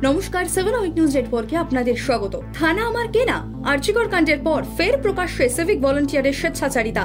নমস্কার, 7 week news নেটওয়ার্কে আপনাদের স্বাগত। থানা আমার কেনা, আর্চিকর কাণ্ডের পর ফের প্রকাশ্যে সিভিক ভলান্টিয়ারের স্বেচ্ছাচারিতা।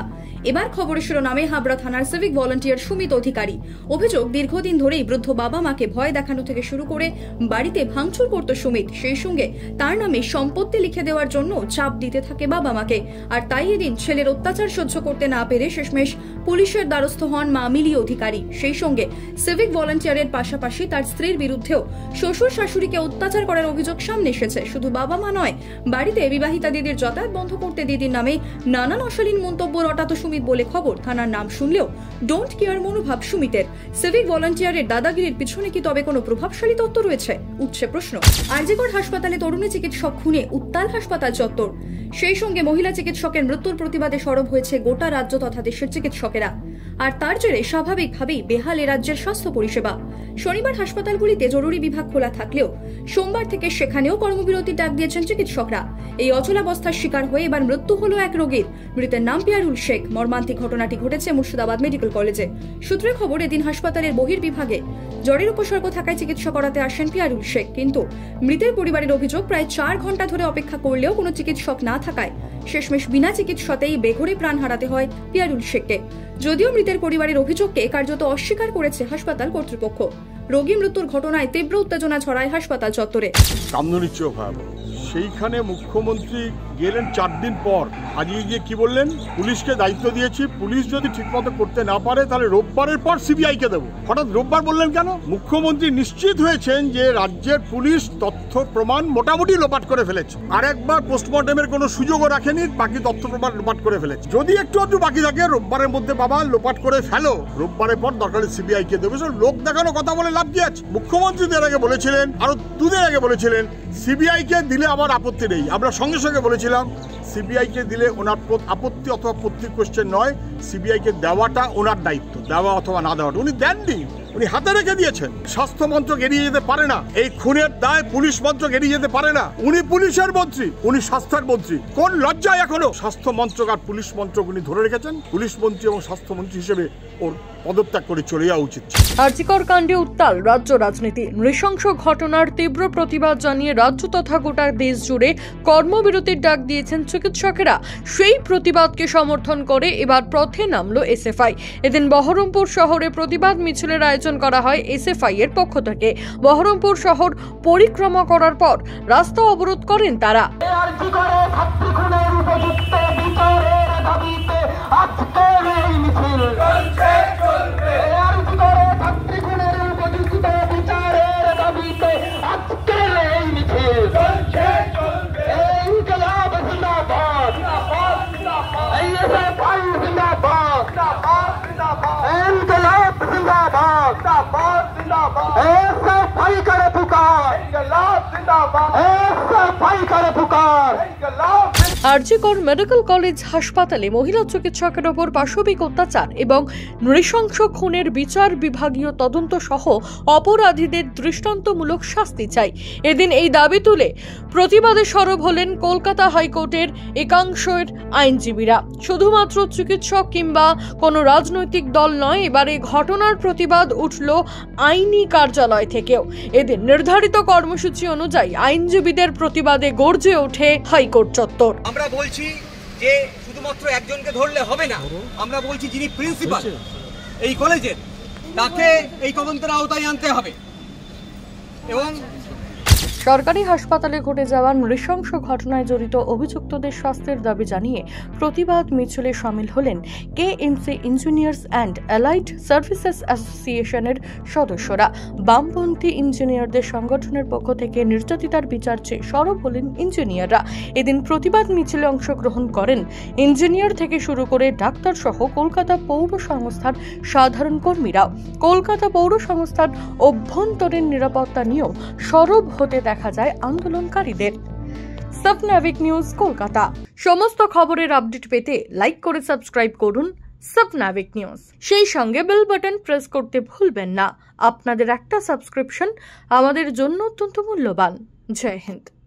এবার খবরের শিরোনামে হাবড়া থানার সিভিক ভলান্টিয়ার সুমিত অধিকারী। অভিযোগ, দীর্ঘদিন ধরেই বৃদ্ধ বাবা মাকে ভয় দেখানো থেকে শুরু করে বাড়িতে ভাঙচুর করত সুমিত। সেই সঙ্গে তার নামে সম্পত্তি লিখে দেওয়ার জন্য চাপ দিতে থাকে বাবা মাকে। আর তাই এদিন ছেলের অত্যাচার সহ্য করতে না পেরে শেষমেশ পুলিশের দ্বারস্থ হন মা মিলি অধিকারী। সেই সঙ্গে সিভিক ভলান্টিয়ারের পাশাপাশি তার স্ত্রীর বিরুদ্ধেও শ্বশুর শাশুড়িকে অত্যাচার করার অভিযোগ সামনে এসেছে। শুধু বাবা মা নয়, বাড়িতে বিবাহিতা দিদির যাতায়াত বন্ধ করতে দিদির নামে নানান অশালীন মন্তব্য রটাত সুমিত বলে খবর। থানার নাম শুনলেও ডোন্ট কেয়ার মনোভাব সুমিতের। সিভিক ভলান্টিয়ারের দাদাগিরির পিছনে কি তবে কোনো প্রভাবশালী তত্ত্ব রয়েছে, উঠছে প্রশ্ন। আরজিকর হাসপাতালে তরুণী চিকিৎসক খুনে উত্তাল হাসপাতাল চত্বর। সেই সঙ্গে মহিলা চিকিৎসকের মৃত্যুর প্রতিবাদে সরব হয়েছে গোটা রাজ্য তথা দেশের চিকিৎসকেরা। আর তার জেরে স্বাভাবিকভাবেই বেহাল রাজ্যের স্বাস্থ্য পরিষেবা। শনিবার হাসপাতালগুলিতে জরুরি বিভাগ খোলা থাকলেও সোমবার থেকে সেখানেও কর্মবিরতির ডাক দিয়েছেন চিকিৎসকরা। এই অচলাবস্থার শিকার হয়ে এবার মৃত্যু হলো এক রোগীর। মৃতের নাম পিয়ারুল শেখ। মর্মান্তিক ঘটনাটি ঘটেছে মুর্শিদাবাদ মেডিকেল কলেজে। সূত্রের খবর, এদিন হাসপাতালের বহির্বিভাগে জ্বরের উপসর্গ থাকায় চিকিৎসা করাতে আসেন পিয়ারুল শেখ। কিন্তু মৃতের পরিবারের অভিযোগ, প্রায় 4 ঘন্টা ধরে অপেক্ষা করলেও কোনো চিকিৎসক না থাকায় শেষমেশ বিনা চিকিৎসাতেই বেঘরে প্রাণ হারাতে হয় পিয়ারুল শেখকে। যদিও মৃতের পরিবারের অভিযোগকে কার্যত অস্বীকার করেছে হাসপাতাল কর্তৃপক্ষ। রোগী মৃত্যুর ঘটনায় তীব্র উত্তেজনা ছড়ায় হাসপাতাল চত্বরে। সেইখানে মুখ্যমন্ত্রী গেলেন 4 দিন পর। আজকে গিয়ে কি বললেন, পুলিশকে দায়িত্ব দিয়েছি, পুলিশ যদি ঠিকমতো করতে না পারে তাহলে রোববারের পর সিবিআইকে দেবো। হঠাৎ রোববার বললেন কেন? মুখ্যমন্ত্রী নিশ্চিত হয়েছেন যে রাজ্যের পুলিশ তথ্য প্রমাণ মোটামুটি লোপাট করে ফেলেছে। আর একবার পোস্টমর্টমের কোনো সুযোগও রাখেনি, বাকি তথ্য প্রমাণ লোপাট করে ফেলেছে। যদি একটু বাকি থাকে রোববারের মধ্যে বাবা লোপাট করে ফেলো, রোববারের পর দরকার সিবিআইকে দেবে। লোক দেখানো কথা বলে লাভ কি আছে? মুখ্যমন্ত্রীদের আগে বলেছিলেন, আরো 2 দিন আগে বলেছিলেন সিবিআইকে দিলে আমার আপত্তি নেই। আমরা সঙ্গে সঙ্গে বলেছিলাম সিবিআইকে দিলে ওনার আপত্তি অথবা আপত্তির কোশ্চেন নয়, সিবিআইকে দেওয়াটা ওনার দায়িত্ব, দেওয়া অথবা না দেওয়াটা। উনি দেননি, উনি হাতে রেখে দিয়েছেন। স্বাস্থ্য মন্ত্রক এড়িয়ে যেতে পারে না, এই খুনের দায় পুলিশ মন্ত্রক এড়িয়ে যেতে পারে না। উনি পুলিশের মন্ত্রী, উনি স্বাস্থ্যের মন্ত্রী। কোন লজ্জায় এখনো স্বাস্থ্য মন্ত্রক আর পুলিশ মন্ত্রক উনি ধরে রেখেছেন? পুলিশ মন্ত্রী এবং স্বাস্থ্যমন্ত্রী হিসেবে ওর পদত্যাগ করে চলে যাওয়া উচিত। আরজিকর কাণ্ডে উত্তাল রাজ্য রাজনীতি। নৃশংস ঘটনার তীব্র প্রতিবাদ জানিয়ে রাজ্য তথা গোটা দেশ জুড়ে কর্মবিরতির ডাক দিয়েছেন চিকিৎসকেরা। সেই প্রতিবাদকে সমর্থন করে এবার পথে নামলো এসএফআই। এদিন বহরমপুর শহরে প্রতিবাদ মিছিলের আয়োজন করা হয় এসএফআই এর পক্ষ থেকে। বহরমপুর শহর পরিক্রমা করার পর রাস্তা অবরোধ করেন তারা। আরজিকর মেডিকেল কলেজ হাসপাতালে মহিলা চিকিৎসকের ওপর পাশবিক অত্যাচার এবং নৃশংস খুনের বিচার বিভাগীয় তদন্ত সহ অপরাধীদের দৃষ্টান্তমূলক শাস্তি চাই। এদিন এই দাবি তুলে প্রতিবাদে সরব হলেন কলকাতা হাইকোর্টের একাংশের আইনজীবীরা। শুধুমাত্র চিকিৎসক কিংবা কোনো রাজনৈতিক দল নয়, এবারে ঘটনার প্রতিবাদ উঠল আইনি কার্যালয় থেকেও। এদিন নির্ধারিত কর্মসূচি অনুযায়ী আইনজীবীদের প্রতিবাদে গর্জে ওঠে হাইকোর্ট চত্বর। আমরা বলছি যে শুধুমাত্র একজনকে ধরলে হবে না, আমরা বলছি যিনি প্রিন্সিপাল এই কলেজের, তাকে এই তদন্তের আওতায় আনতে হবে। এবং সরকারি হাসপাতালে ঘটে যাওয়া নৃশংস ঘটনায় জড়িত অভিযুক্তদের শাস্তির দাবি জানিয়ে প্রতিবাদ মিছিলে শামিল হলেন KMC engineers and allied services অ্যাসোসিয়েশনের সদস্যরা। বামপন্থী ইঞ্জিনিয়ারদের সংগঠনের পক্ষ থেকে নির্যাতিতার বিচার চেয়ে সরব হলেন ইঞ্জিনিয়াররা। এদিন প্রতিবাদ মিছিলে অংশগ্রহণ করেন ইঞ্জিনিয়ার থেকে শুরু করে ডাক্তার সহ কলকাতা পৌর সংস্থার সাধারণ কর্মীরাও। কলকাতা পৌর সংস্থার অভ্যন্তরীণ নিরাপত্তা নিয়েও সরব হতে দেখা যায় আন্দোলনকারীদের। সাবনাভিক নিউজ কলকাতা। সমস্ত খবরের আপডেট পেতে লাইক করে সাবস্ক্রাইব করুন সাবনাভিক নিউজ। সেই সঙ্গে বেল বাটন প্রেস করতে ভুলবেন না। আপনাদের একটা সাবস্ক্রিপশন আমাদের জন্য অত্যন্ত মূল্যবান। জয় হিন্দ।